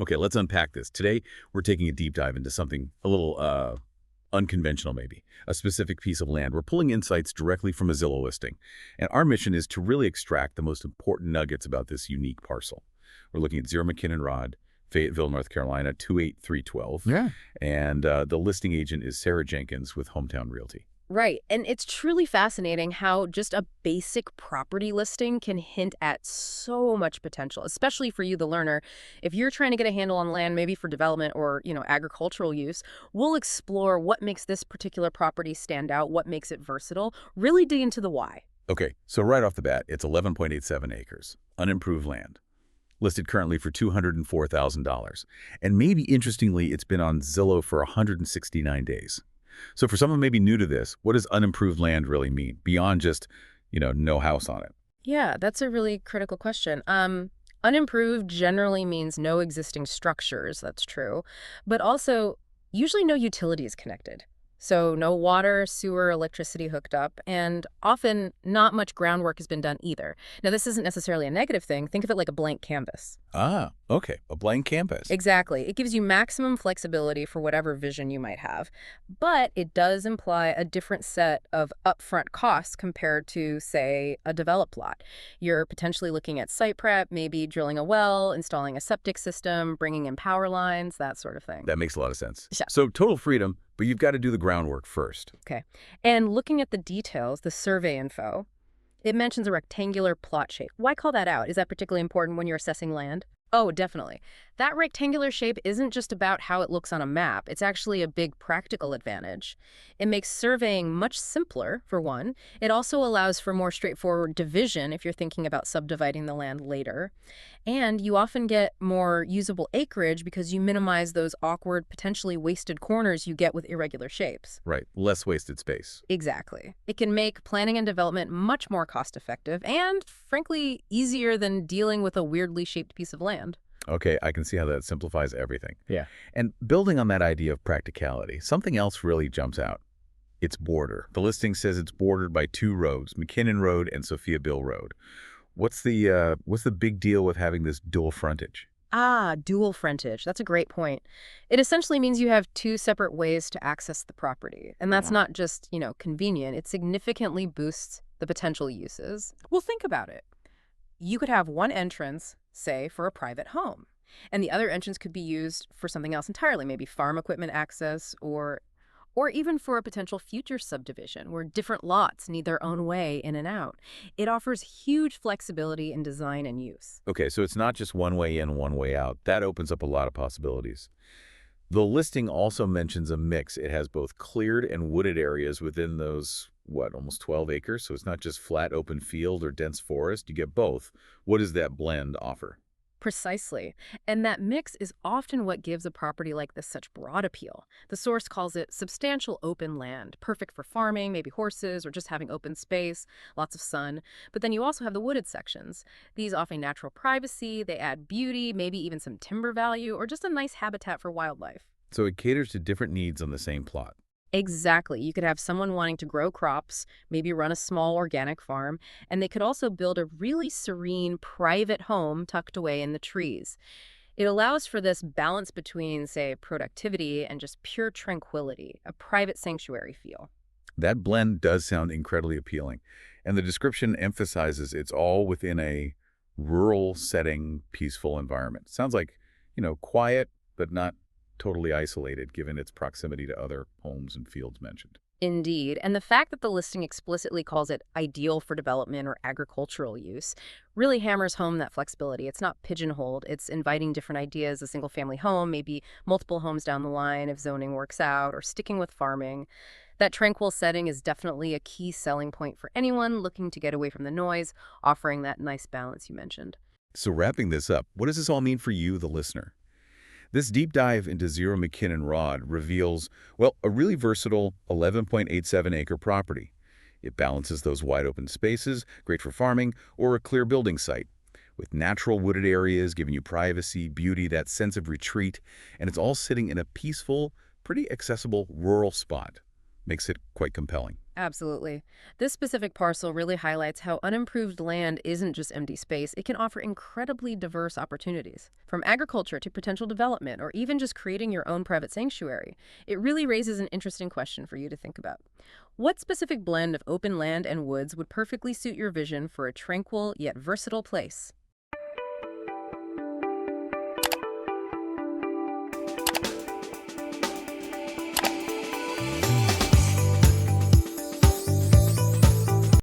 Okay, let's unpack this. Today, we're taking a deep dive into something a little unconventional maybe, a specific piece of land. We're pulling insights directly from a Zillow listing. And our mission is to really extract the most important nuggets about this unique parcel. We're looking at 0 McKinnon Rd, Fayetteville, North Carolina, 28312. Yeah. And the listing agent is Sarah Jenkins with Hometown Realty. Right. And it's truly fascinating how just a basic property listing can hint at so much potential, especially for you, the learner. If you're trying to get a handle on land, maybe for development or, agricultural use, we'll explore what makes this particular property stand out, what makes it versatile, really dig into the why. Okay, so right off the bat, it's 11.87 acres, unimproved land, listed currently for $204,000. And maybe interestingly, it's been on Zillow for 169 days. So for someone maybe new to this, what does unimproved land really mean beyond just, no house on it? Yeah, that's a really critical question. Unimproved generally means no existing structures, that's true, but also usually no utilities connected. So no water, sewer, electricity hooked up, and often not much groundwork has been done either. Now, this isn't necessarily a negative thing. Think of it like a blank canvas. Ah, okay, a blank canvas. Exactly. It gives you maximum flexibility for whatever vision you might have, but it does imply a different set of upfront costs compared to, say, a developed lot. You're potentially looking at site prep, maybe drilling a well, installing a septic system, bringing in power lines, that sort of thing. That makes a lot of sense. Yeah. So total freedom, but you've got to do the groundwork first. Okay. And looking at the details, the survey info, it mentions a rectangular plot shape. Why call that out? Is that particularly important when you're assessing land? Oh, definitely. That rectangular shape isn't just about how it looks on a map. It's actually a big practical advantage. It makes surveying much simpler, for one. It also allows for more straightforward division if you're thinking about subdividing the land later. And you often get more usable acreage because you minimize those awkward, potentially wasted corners you get with irregular shapes. Right, less wasted space. Exactly. It can make planning and development much more cost-effective and, frankly, easier than dealing with a weirdly shaped piece of land. Okay, I can see how that simplifies everything. Yeah. And building on that idea of practicality, something else really jumps out. Its border. The listing says it's bordered by 2 roads, McKinnon Rd and Fayetteville Rd. What's the big deal with having this dual frontage? Ah, dual frontage. That's a great point. It essentially means you have 2 separate ways to access the property. And that's not just, convenient. It significantly boosts the potential uses. Well, think about it. You could have one entrance, say, for a private home, and the other entrance could be used for something else entirely, maybe farm equipment access or even for a potential future subdivision where different lots need their own way in and out. It offers huge flexibility in design and use. Okay, so it's not just one way in, one way out. That opens up a lot of possibilities. The listing also mentions a mix. It has both cleared and wooded areas within those, almost 12 acres? So it's not just flat open field or dense forest. You get both. What does that blend offer? Precisely. And that mix is often what gives a property like this such broad appeal. The source calls it substantial open land, perfect for farming, maybe horses, or just having open space, lots of sun. But then you also have the wooded sections. These offer natural privacy, they add beauty, maybe even some timber value, or just a nice habitat for wildlife. So it caters to different needs on the same plot. Exactly. You could have someone wanting to grow crops, maybe run a small organic farm, and they could also build a really serene private home tucked away in the trees. It allows for this balance between, say, productivity and just pure tranquility, a private sanctuary feel. That blend does sound incredibly appealing. And the description emphasizes it's all within a rural setting, peaceful environment. Sounds like, quiet, but not totally isolated given its proximity to other homes and fields mentioned. Indeed, and the fact that the listing explicitly calls it ideal for development or agricultural use really hammers home that flexibility. It's not pigeonholed, it's inviting different ideas, a single-family home, maybe multiple homes down the line if zoning works out, or sticking with farming. That tranquil setting is definitely a key selling point for anyone looking to get away from the noise, offering that nice balance you mentioned. So wrapping this up, what does this all mean for you, the listener? This deep dive into 0 McKinnon Rd reveals, a really versatile 11.87-acre property. It balances those wide open spaces, great for farming, or a clear building site, with natural wooded areas giving you privacy, beauty, that sense of retreat, and it's all sitting in a peaceful, pretty accessible rural spot. makes it quite compelling. Absolutely. This specific parcel really highlights how unimproved land isn't just empty space. It can offer incredibly diverse opportunities, from agriculture to potential development, or even just creating your own private sanctuary. It really raises an interesting question for you to think about. What specific blend of open land and woods would perfectly suit your vision for a tranquil yet versatile place?